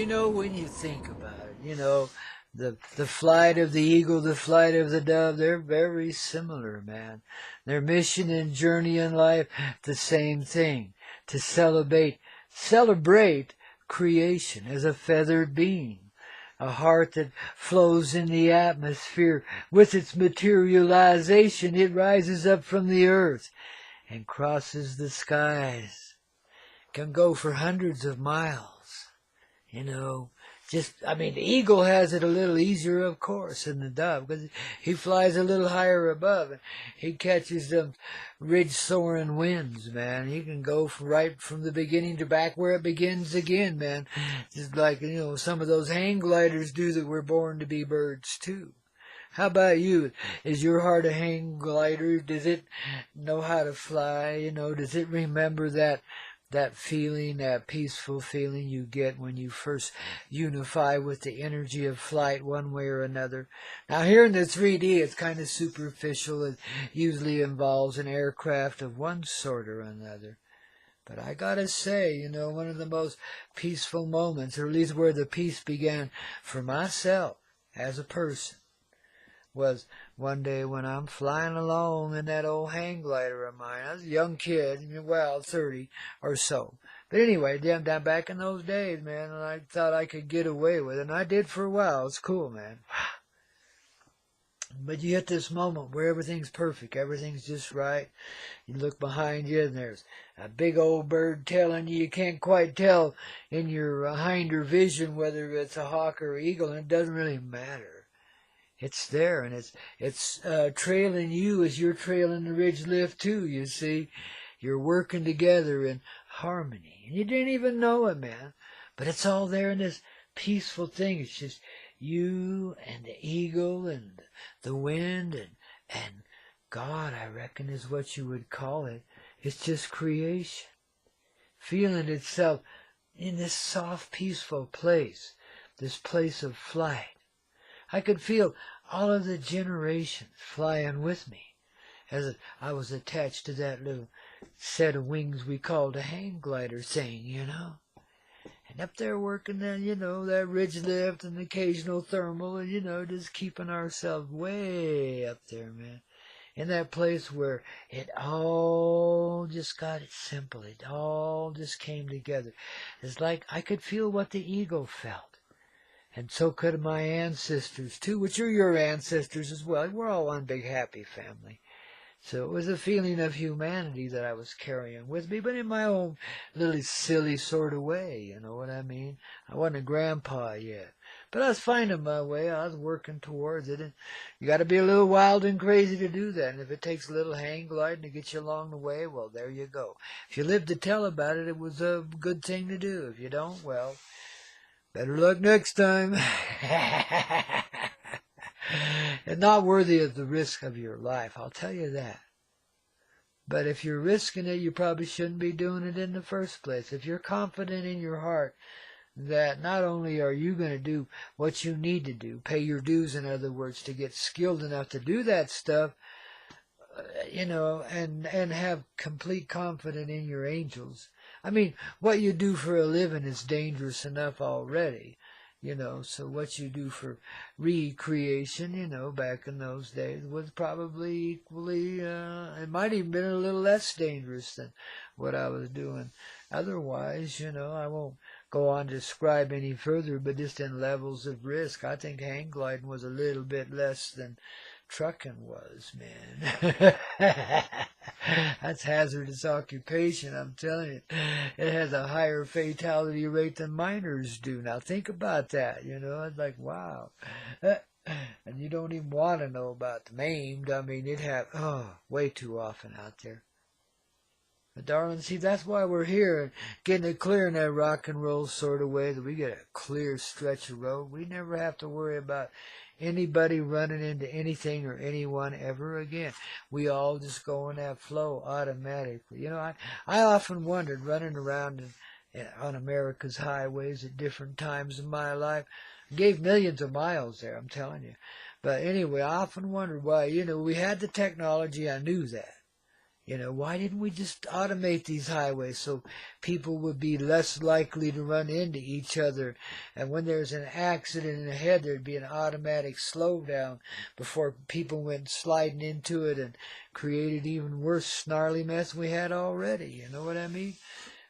when you think about it, the flight of the eagle, the flight of the dove, they're very similar, man. Their mission and journey in life, the same thing. To celebrate creation as a feathered being. A heart that flows in the atmosphere. With its materialization, it rises up from the earth and crosses the skies. Can go for hundreds of miles. The eagle has it a little easier, of course, than the dove, because he flies a little higher above, and he catches them ridge-soaring winds, man. He can go right from the beginning to back where it begins again, man. Just like, some of those hang gliders do that were born to be birds, too. How about you? Is your heart a hang glider? Does it know how to fly? Does it remember that feeling, that peaceful feeling you get when you first unify with the energy of flight one way or another? Now here in the 3D, it's kind of superficial. It usually involves an aircraft of one sort or another. But I gotta say, one of the most peaceful moments, or at least where the peace began for myself as a person, was one day when I'm flying along in that old hang glider of mine. I was a young kid, 30 or so. But anyway, down back in those days, man, and I thought I could get away with it, and I did for a while. It's cool, man. But you hit this moment where everything's perfect, everything's just right. You look behind you, and there's a big old bird telling you can't quite tell in your hinder vision whether it's a hawk or eagle, and it doesn't really matter. It's there, and it's trailing you as you're trailing the ridge lift too, you see. You're working together in harmony. And you didn't even know it, man. But it's all there in this peaceful thing. It's just you and the eagle and the wind and God, I reckon, is what you would call it. It's just creation. Feeling itself in this soft, peaceful place. This place of flight. I could feel all of the generations flying with me as I was attached to that little set of wings we called a hang glider thing, And up there working that, that ridge lift and the occasional thermal and, just keeping ourselves way up there, man. In that place where it all just got it simple. It all just came together. It's like I could feel what the eagle felt. And so could my ancestors, too, which are your ancestors as well. We're all one big happy family. So it was a feeling of humanity that I was carrying with me, but in my own little silly sort of way, you know what I mean? I wasn't a grandpa yet. But I was finding my way. I was working towards it. And you got to be a little wild and crazy to do that. And if it takes a little hang gliding to get you along the way, well, there you go. If you live to tell about it, it was a good thing to do. If you don't, well, better luck next time. And not worthy of the risk of your life, I'll tell you that. But if you're risking it, you probably shouldn't be doing it in the first place. If you're confident in your heart that not only are you going to do what you need to do, pay your dues, in other words, to get skilled enough to do that stuff, and have complete confidence in your angels. I mean, what you do for a living is dangerous enough already, so what you do for recreation, back in those days was probably equally, it might even been a little less dangerous than what I was doing. Otherwise, I won't go on to describe any further, but just in levels of risk, I think hang gliding was a little bit less than trucking was, man. That's hazardous occupation, I'm telling you. It has a higher fatality rate than miners do. Now think about that, It's like, wow. And you don't even want to know about the maimed. I mean, it happens way too often out there. But darling, see, that's why we're here, getting it clear in that rock and roll sort of way, that we get a clear stretch of road. We never have to worry about anybody running into anything or anyone ever again. We all just go in that flow automatically. I often wondered, running around on America's highways at different times in my life, gave millions of miles there, I'm telling you. But anyway, I often wondered why, we had the technology, I knew that. You know, why didn't we just automate these highways so people would be less likely to run into each other? And when there's an accident ahead, there'd be an automatic slowdown before people went sliding into it and created even worse snarly mess we had already. You know what I mean?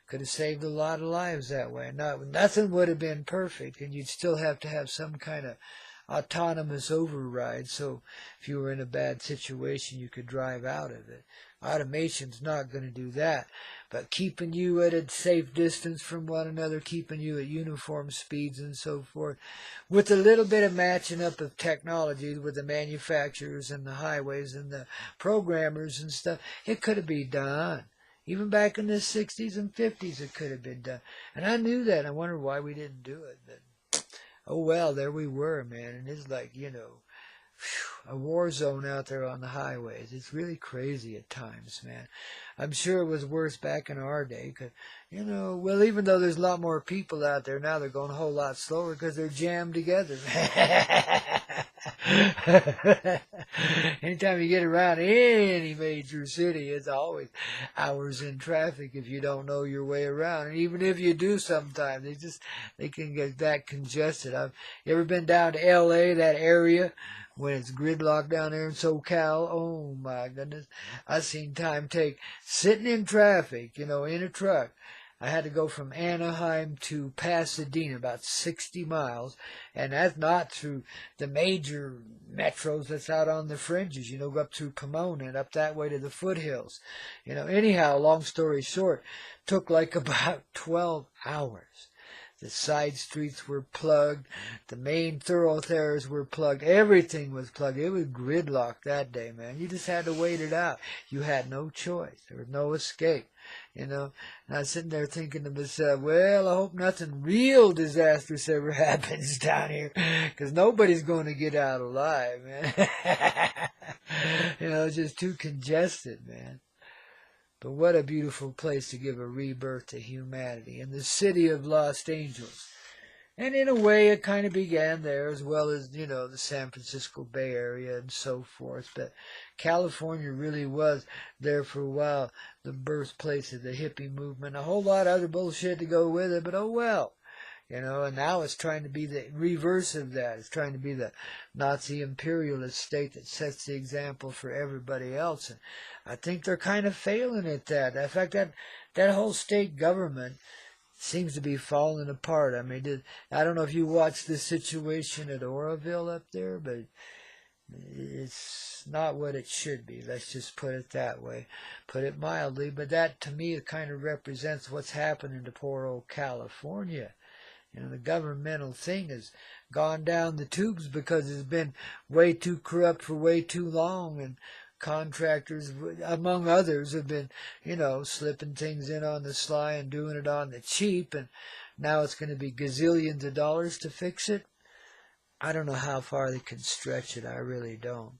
Could have saved a lot of lives that way. Nothing would have been perfect, and you'd still have to have some kind of autonomous override, so if you were in a bad situation, you could drive out of it. Automation's not going to do that, but keeping you at a safe distance from one another, keeping you at uniform speeds and so forth, with a little bit of matching up of technology with the manufacturers and the highways and the programmers and stuff, it could have been done. Even back in the 60s and 50s, it could have been done. And I knew that. I wondered why we didn't do it. But, oh, well, there we were, man. And it's like, you know, a war zone out there on the highways. It's really crazy at times, man. I'm sure it was worse back in our day. 'Cause, you know, well, even though there's a lot more people out there now, they're going a whole lot slower because they're jammed together. Anytime you get around any major city, it's always hours in traffic if you don't know your way around. And even if you do sometimes, they can get that congested. You ever been down to L.A., that area, when it's gridlocked down there in SoCal? Oh, my goodness. I've seen time take sitting in traffic, you know, in a truck. I had to go from Anaheim to Pasadena, about 60 miles, and that's not through the major metros. That's out on the fringes, you know, go up through Pomona and up that way to the foothills. You know, anyhow, long story short, took like about 12 hours. The side streets were plugged. The main thoroughfares were plugged. Everything was plugged. It was gridlocked that day, man. You just had to wait it out. You had no choice. There was no escape, you know. And I was sitting there thinking to myself, well, I hope nothing real disastrous ever happens down here, because nobody's going to get out alive, man. You know, it's just too congested, man. But what a beautiful place to give a rebirth to humanity, in the city of Los Angeles. And in a way, it kind of began there, as well as, you know, the San Francisco Bay Area and so forth. But California really was there for a while, the birthplace of the hippie movement. A whole lot of other bullshit to go with it, but oh well. You know, and now it's trying to be the reverse of that. It's trying to be the Nazi imperialist state that sets the example for everybody else. And I think they're kind of failing at that. In fact, that whole state government seems to be falling apart. I mean, I don't know if you watched the situation at Oroville up there, but it's not what it should be. Let's just put it that way. Put it mildly. But that, to me, it kind of represents what's happening to poor old California. You know, the governmental thing has gone down the tubes because it's been way too corrupt for way too long, and contractors, among others, have been, you know, slipping things in on the sly and doing it on the cheap, and now it's going to be gazillions of dollars to fix it. I don't know how far they can stretch it. I really don't.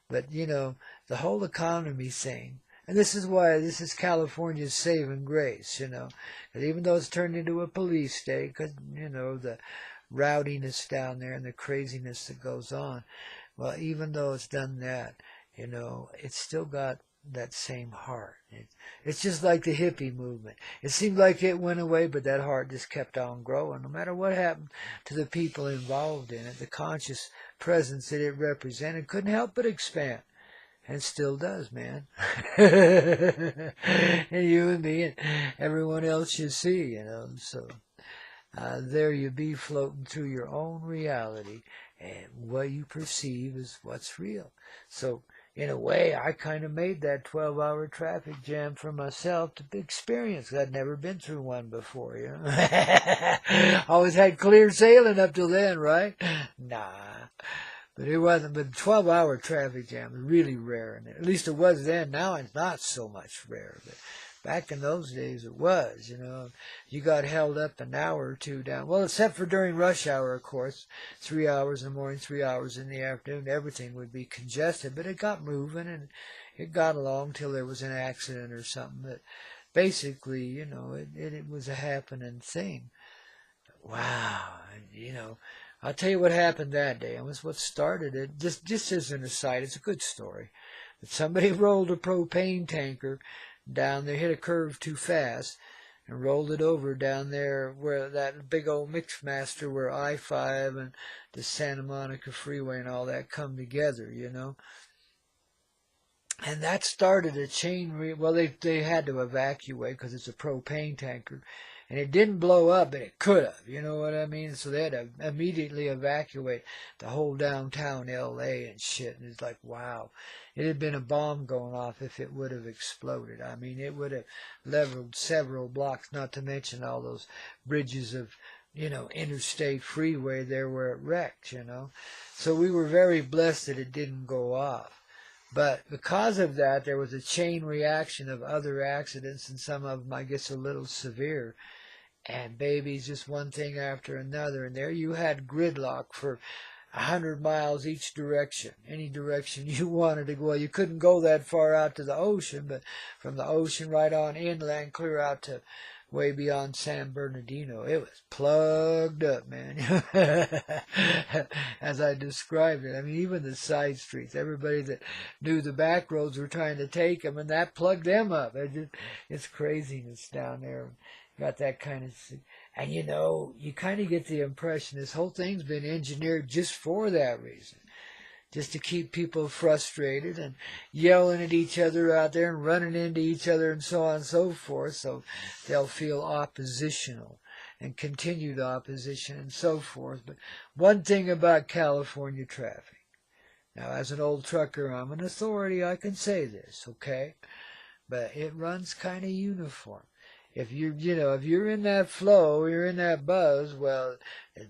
But, you know, the whole economy thing, and this is why this is California's saving grace, you know. And even though it's turned into a police state, because, you know, the rowdiness down there and the craziness that goes on, well, even though it's done that, you know, it's still got that same heart. It's just like the hippie movement. It seemed like it went away, but that heart just kept on growing. No matter what happened to the people involved in it, the conscious presence that it represented couldn't help but expand. And it still does, man. And you and me and everyone else you see, you know. So there you be, floating through your own reality. And what you perceive is what's real. So in a way, I kind of made that 12-hour traffic jam for myself to experience. I'd never been through one before, you know. Always had clear sailing up till then, right? Nah. But it wasn't. But 12-hour traffic jam is really rare, and at least it was then. Now it's not so much rare. But back in those days, it was. You know, you got held up an hour or two down. Well, except for during rush hour, of course, 3 hours in the morning, 3 hours in the afternoon. Everything would be congested, but it got moving and it got along till there was an accident or something. But basically, you know, it was a happening thing. Wow, you know. I'll tell you what happened that day. It was what started it. Just as an aside, it's a good story. Somebody rolled a propane tanker down there, hit a curve too fast, and rolled it over down there where that big old Mixmaster where I-5 and the Santa Monica Freeway and all that come together, you know. And that started a chain well, they had to evacuate because it's a propane tanker. And it didn't blow up, but it could have, you know what I mean? So they had to immediately evacuate the whole downtown L.A. and shit. And it's like, wow. It had been a bomb going off if it would have exploded. I mean, it would have leveled several blocks, not to mention all those bridges of, you know, interstate freeway there where it wrecked, you know. So we were very blessed that it didn't go off. But because of that, there was a chain reaction of other accidents, and some of them, I guess, a little severe. And babies, just one thing after another. And there you had gridlock for 100 miles each direction, any direction you wanted to go. Well, you couldn't go that far out to the ocean, but from the ocean right on inland, clear out to way beyond San Bernardino, it was plugged up, man. As I described it. I mean, even the side streets, everybody that knew the back roads were trying to take them, and that plugged them up. It's craziness down there. Got that kind of, and you know, you kind of get the impression this whole thing's been engineered just for that reason, just to keep people frustrated and yelling at each other out there and running into each other and so on and so forth, so they'll feel oppositional and continued opposition and so forth. But one thing about California traffic, now as an old trucker, I'm an authority, I can say this, okay, but it runs kind of uniform. If if you're in that flow, you're in that buzz, well,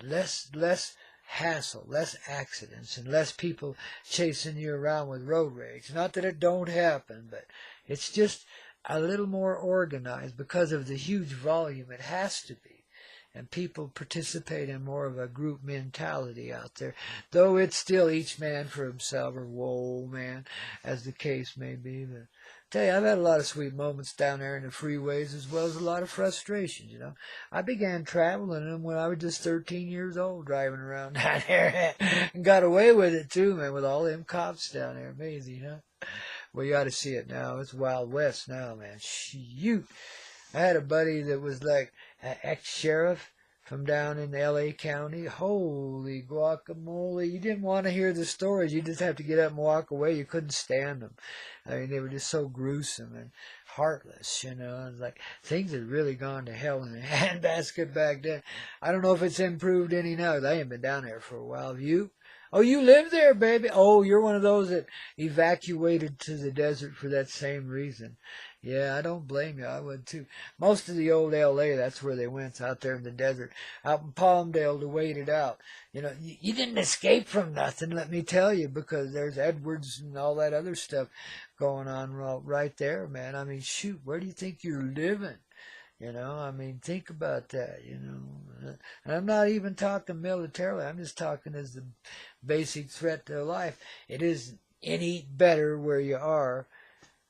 less hassle, less accidents, and less people chasing you around with road rage. Not that it don't happen, but it's just a little more organized because of the huge volume. It has to be. And people participate in more of a group mentality out there, though it's still each man for himself, or whoa, man, as the case may be. But tell you, I've had a lot of sweet moments down there in the freeways, as well as a lot of frustrations, you know. I began traveling them when I was just 13 years old, driving around down there, and got away with it too, man, with all them cops down there. Amazing, huh? Well, you ought to see it now. It's Wild West now, man. Shoot. I had a buddy that was like an ex-sheriff from down in L.A. County. Holy guacamole. You didn't want to hear the stories. You just have to get up and walk away. You couldn't stand them. I mean, they were just so gruesome and heartless, you know. And like, things had really gone to hell in a handbasket back then. I don't know if it's improved any now. I ain't been down there for a while. Have you? Oh, you live there, baby. Oh, you're one of those that evacuated to the desert for that same reason. Yeah, I don't blame you. I would too. Most of the old L.A., that's where they went, out there in the desert, out in Palmdale to wait it out. You know, you didn't escape from nothing, let me tell you, because there's Edwards and all that other stuff going on right there, man. I mean, shoot, where do you think you're living? You know, I mean, think about that, you know. And I'm not even talking militarily. I'm just talking as the basic threat to life. It isn't any better where you are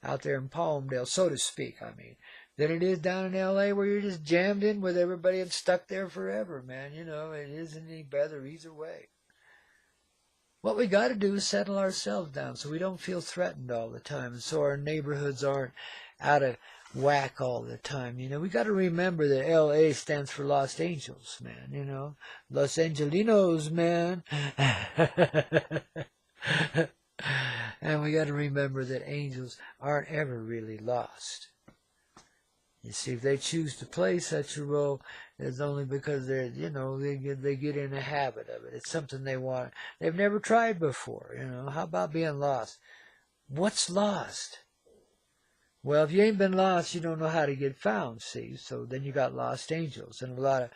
out there in Palmdale, so to speak, I mean, than it is down in L.A. where you're just jammed in with everybody and stuck there forever, man. You know, it isn't any better either way. What we got to do is settle ourselves down so we don't feel threatened all the time, and so our neighborhoods aren't out of whack all the time. You know, we got to remember that L.A. stands for Los Angeles, man, you know. Los Angelinos, man. And we got to remember that angels aren't ever really lost. You see, if they choose to play such a role, it's only because they're, you know, they get in a habit of it. It's something they want. They've never tried before, you know. How about being lost? What's lost? Well, if you ain't been lost, you don't know how to get found, see? So then you got lost angels and a lot of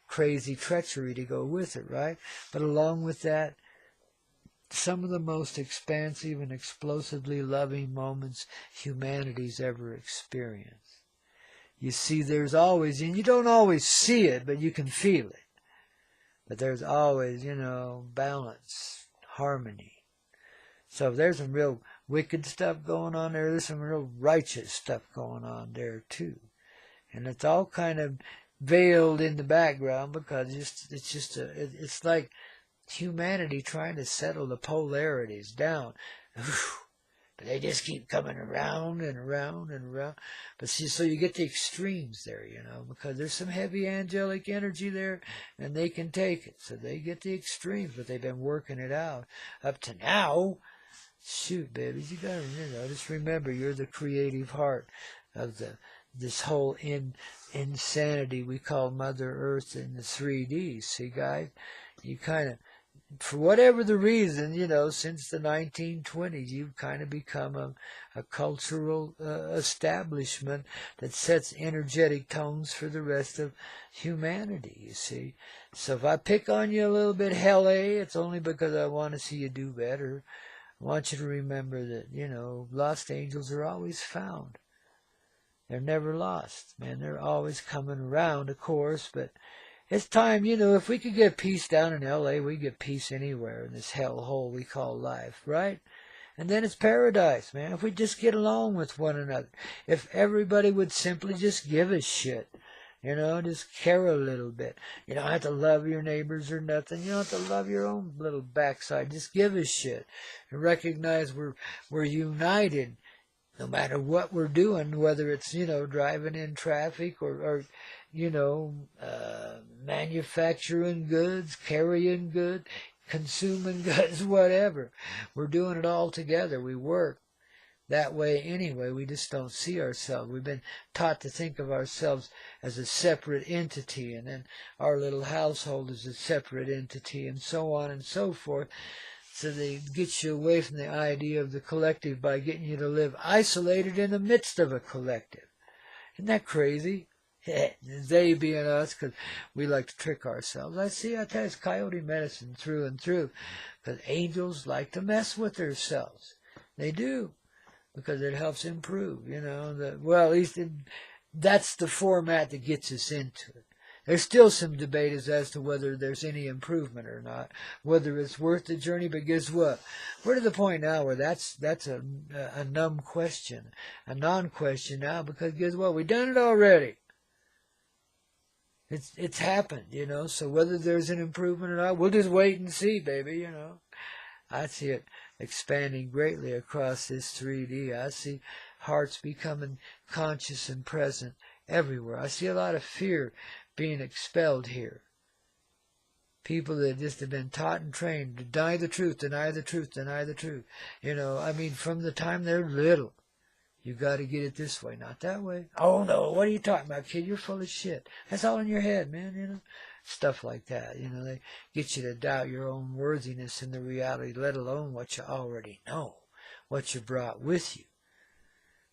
crazy treachery to go with it, right? But along with that, some of the most expansive and explosively loving moments humanity's ever experienced. You see, there's always, and you don't always see it, but you can feel it. But there's always, you know, balance, harmony. So if there's some real wicked stuff going on there, there's some real righteous stuff going on there too. And it's all kind of veiled in the background because it's like humanity trying to settle the polarities down. But they just keep coming around and around and around. But see, so you get the extremes there, you know, because there's some heavy angelic energy there, and they can take it. So they get the extremes, but they've been working it out up to now. Shoot, babies, you gotta, just remember, you're the creative heart of this whole insanity we call Mother Earth in the 3D. See, guys, you kind of, for whatever the reason, since the 1920s, you've kind of become a cultural establishment that sets energetic tones for the rest of humanity, you see. So if I pick on you a little bit, it's only because I want to see you do better. I want you to remember that, lost angels are always found. They're never lost, man. They're always coming around, of course, but it's time, if we could get peace down in L.A., we get peace anywhere in this hellhole we call life, right? And then it's paradise, man. If we just get along with one another. If everybody would simply just give a shit, just care a little bit. You don't have to love your neighbors or nothing. You don't have to love your own little backside. Just give a shit. And recognize we're united. No matter what we're doing, whether it's, driving in traffic or manufacturing goods, carrying goods, consuming goods, whatever. We're doing it all together. We work that way anyway. We just don't see ourselves. We've been taught to think of ourselves as a separate entity, and then our little household is a separate entity, and so on and so forth. So they get you away from the idea of the collective by getting you to live isolated in the midst of a collective. Isn't that crazy? They being us, because we like to trick ourselves. I tell you, it's coyote medicine through and through, because angels like to mess with themselves. They do, because it helps improve, at least that's the format that gets us into it. There's still some debate as to whether there's any improvement or not, whether it's worth the journey. But guess what? We're to the point now where that's a numb question, a non-question now, because guess what? We've done it already. It's happened, So whether there's an improvement or not, we'll just wait and see, baby, I see it expanding greatly across this 3D. I see hearts becoming conscious and present everywhere. I see a lot of fear being expelled here. People that just have been taught and trained to deny the truth, deny the truth, deny the truth. From the time they're little, you got to get it this way, not that way. Oh no, what are you talking about, kid? You're full of shit. That's all in your head, man. Stuff like that. They get you to doubt your own worthiness and the reality, let alone what you already know, what you brought with you.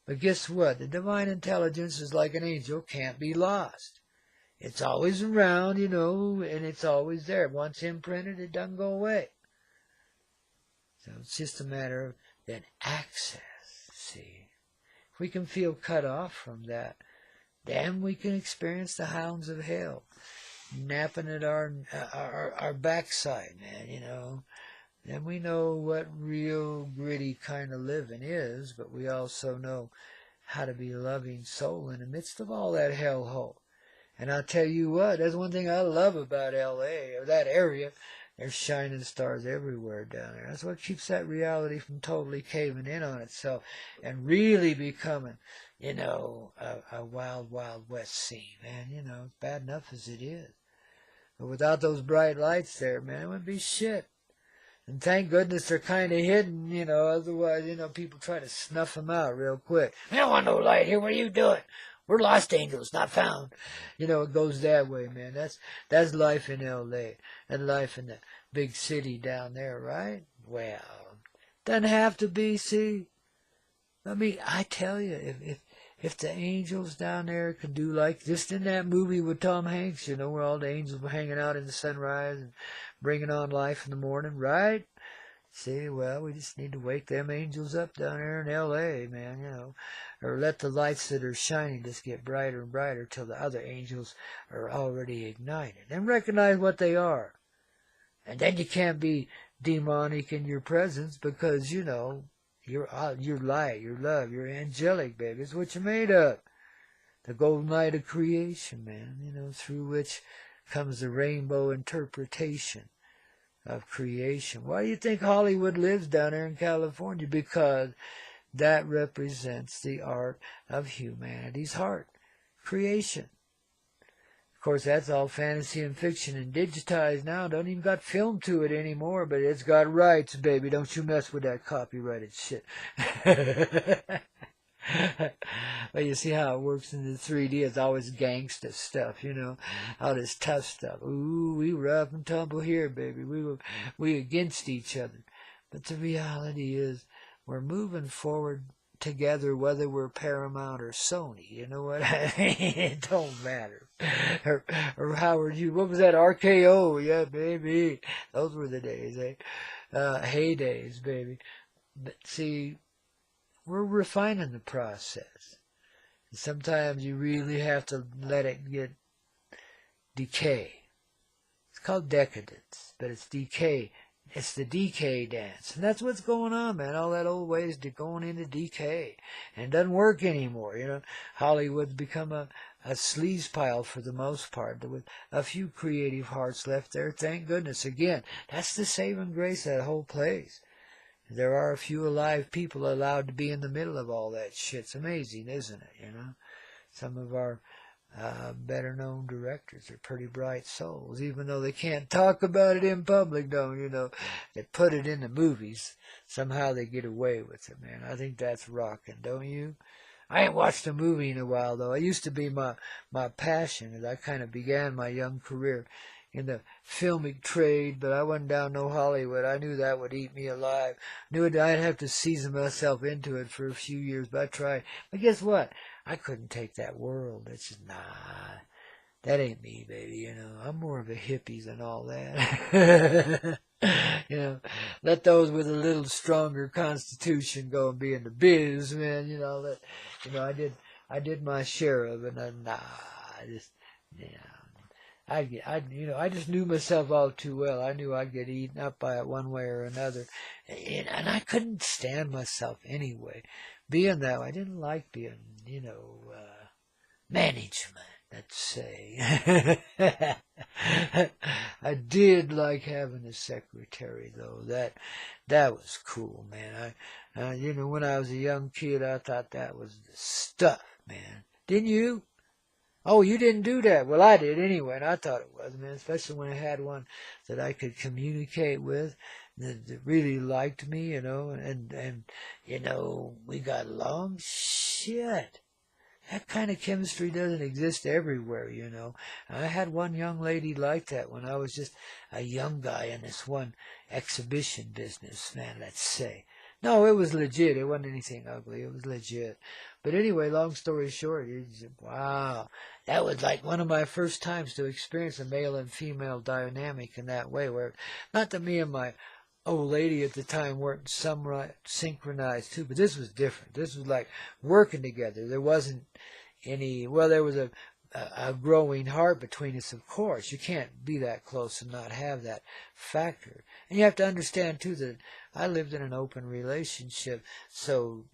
But guess what? The divine intelligence is like an angel, can't be lost. It's always around, and it's always there. Once imprinted, it doesn't go away. So it's just a matter of then access, see. If we can feel cut off from that, then we can experience the hounds of hell, napping at our backside, man, Then we know what real gritty kind of living is, but we also know how to be a loving soul in the midst of all that hellhole. And I'll tell you what, that's one thing I love about L.A., or that area. There's shining stars everywhere down there. That's what keeps that reality from totally caving in on itself and really becoming, a wild, wild west scene, man. It's bad enough as it is. But without those bright lights there, man, it wouldn't be shit. And thank goodness they're kind of hidden, otherwise, people try to snuff them out real quick. I don't want no light here. What are you doing? We're lost angels, not found. It goes that way, man. That's life in L.A. and life in the big city down there, right? Well, doesn't have to be, see? I tell you, if the angels down there could do like just in that movie with Tom Hanks, where all the angels were hanging out in the sunrise and bringing on life in the morning, right? See, well, we just need to wake them angels up down there in L.A., man, or let the lights that are shining just get brighter and brighter till the other angels are already ignited. And recognize what they are. And then you can't be demonic in your presence because, you're light, you're love, you're angelic, baby. It's what you're made of. The golden light of creation, man, through which comes the rainbow interpretation of creation. Why do you think Hollywood lives down there in California? Because that represents the art of humanity's heart, creation. Of course, that's all fantasy and fiction and digitized now. Don't even got film to it anymore, but it's got rights, baby. Don't you mess with that copyrighted shit. But you see how it works in the 3D. It's always gangsta stuff, all this tough stuff. Ooh, we rough and tumble here, baby. We against each other. But the reality is, we're moving forward together, whether we're Paramount or Sony. You know what I mean? It don't matter. Or Howard Hughes. What was that? RKO. Yeah, baby. Those were the days, eh? Heydays, baby. But see, we're refining the process. And sometimes you really have to let it get decay. It's called decadence, but it's decay. It's the decay dance. And that's what's going on, man. All that old ways to going into decay. And it doesn't work anymore, Hollywood's become a sleaze pile for the most part, with a few creative hearts left there. Thank goodness. Again, that's the saving grace of that whole place. There are a few alive people allowed to be in the middle of all that shit. It's amazing, isn't it, Some of our better-known directors are pretty bright souls, even though they can't talk about it in public, They put it in the movies. Somehow they get away with it, man. I think that's rocking, don't you? I ain't watched a movie in a while, though. It used to be my passion as I kind of began my young career in the filmic trade, but I wasn't down no Hollywood. I knew that would eat me alive. Knew I'd have to season myself into it for a few years, but I tried. But guess what? I couldn't take that world. It's just, that ain't me, baby, I'm more of a hippie than all that. Let those with a little stronger constitution go and be in the biz, man. I did my share of it, and I just knew myself all too well. I knew I'd get eaten up by it one way or another. And I couldn't stand myself anyway. Being that way, I didn't like being, management, let's say. I did like having a secretary, though. That was cool, man. When I was a young kid, I thought that was the stuff, man. Didn't you? Oh, you didn't do that. Well, I did anyway, and I thought it was, man, especially when I had one that I could communicate with, that really liked me, and we got along. Shit. That kind of chemistry doesn't exist everywhere, I had one young lady like that when I was just a young guy in this one exhibition business, man, let's say. No, it was legit. It wasn't anything ugly. It was legit. But anyway, long story short, wow. That was like one of my first times to experience a male and female dynamic in that way, where not that me and my old lady at the time weren't somewhat synchronized too, but this was different. This was like working together. There wasn't there was a growing heart between us, of course. You can't be that close and not have that factor. And you have to understand too that I lived in an open relationship, so,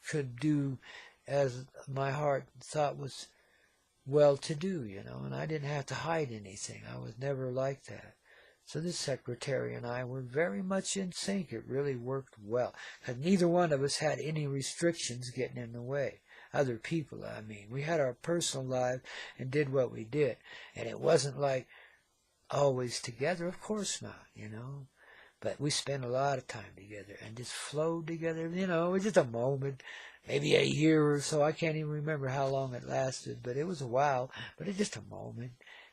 could do as my heart thought was well to do, and I didn't have to hide anything. I was never like that. So this secretary and I were very much in sync. It really worked well, because neither one of us had any restrictions getting in the way. Other people, I mean. We had our personal lives and did what we did. And it wasn't like always together. Of course not, But we spent a lot of time together and just flowed together, it was just a moment, maybe a year or so. I can't even remember how long it lasted, but it was a while. But it's just a moment.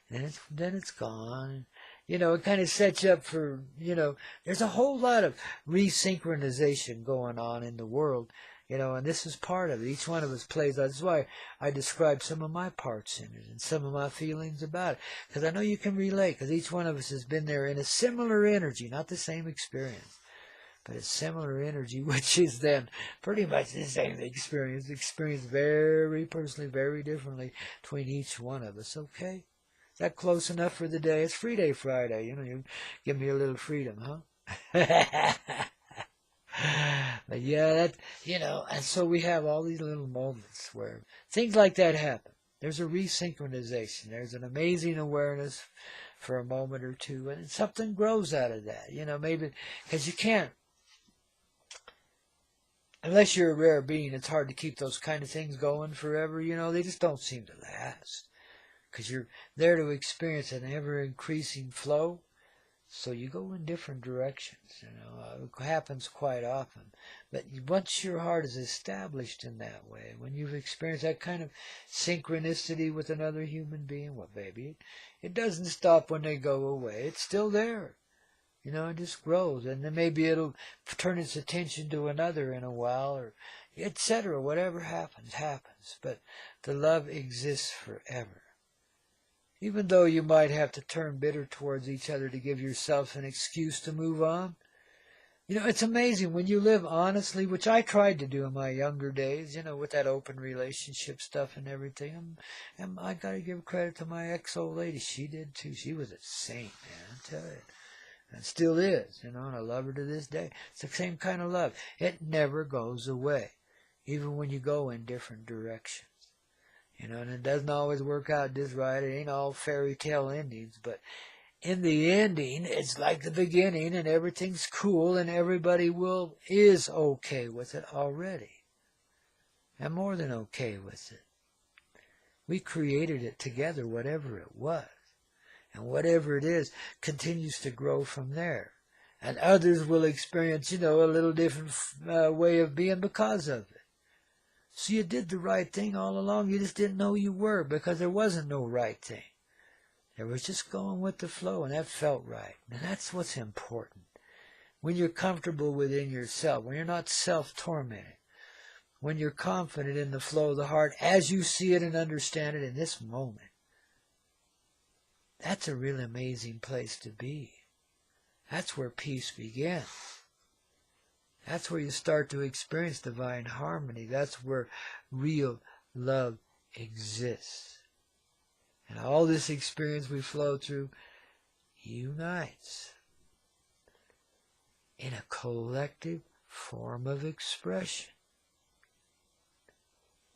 And then it's gone. It kind of sets you up for, there's a whole lot of resynchronization going on in the world, and this is part of it. Each one of us plays. That's why I describe some of my parts in it and some of my feelings about it, because I know you can relate, because each one of us has been there in a similar energy, not the same experience, but a similar energy, which is then pretty much the same experience, experienced very personally, very differently between each one of us, okay? Is that close enough for the day? It's Free Day Friday. You give me a little freedom, huh? But yeah, and so we have all these little moments where things like that happen. There's a resynchronization. There's an amazing awareness for a moment or two, and something grows out of that. Maybe because you can't unless you're a rare being, it's hard to keep those kind of things going forever. You know, they just don't seem to last. Because you're there to experience an ever-increasing flow. So you go in different directions, you know. It happens quite often. But once your heart is established in that way, when you've experienced that kind of synchronicity with another human being, well, baby, it doesn't stop when they go away. It's still there. You know, it just grows. And then maybe it'll turn its attention to another in a while, or etc. Whatever happens, happens. But the love exists forever. Even though you might have to turn bitter towards each other to give yourself an excuse to move on. You know, it's amazing when you live honestly, which I tried to do in my younger days, you know, with that open relationship stuff and everything. And I got to give credit to my ex-old lady. She did too. She was a saint, man, I tell you. And still is, you know, and I love her to this day. It's the same kind of love. It never goes away, even when you go in different directions. You know, and it doesn't always work out just right. It ain't all fairy tale endings, but in the ending, it's like the beginning, and everything's cool, and everybody is okay with it already, and more than okay with it. We created it together, whatever it was, and whatever it is continues to grow from there. And others will experience, you know, a little different way of being because of it. So you did the right thing all along. You just didn't know you were, because there wasn't no right thing. There was just going with the flow, and that felt right. And that's what's important. When you're comfortable within yourself, when you're not self-tormented, when you're confident in the flow of the heart as you see it and understand it in this moment, that's a really amazing place to be. That's where peace begins. That's where you start to experience divine harmony. That's where real love exists. And all this experience we flow through unites in a collective form of expression,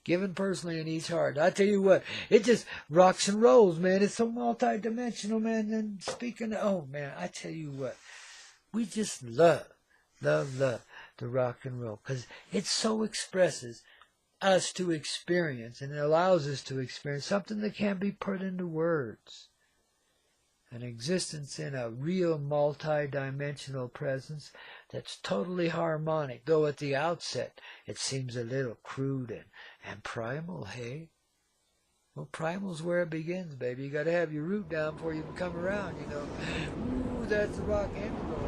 given personally in each heart. I tell you what, it just rocks and rolls, man. It's so multidimensional, man. And speaking of, oh, man, I tell you what, we just love the rock and roll, because it so expresses us to experience, and it allows us to experience something that can't be put into words. An existence in a real multi-dimensional presence that's totally harmonic, though at the outset it seems a little crude and primal, hey? Well, primal's where it begins, baby. You got to have your root down before you can come around, you know. Ooh, that's the rock and roll.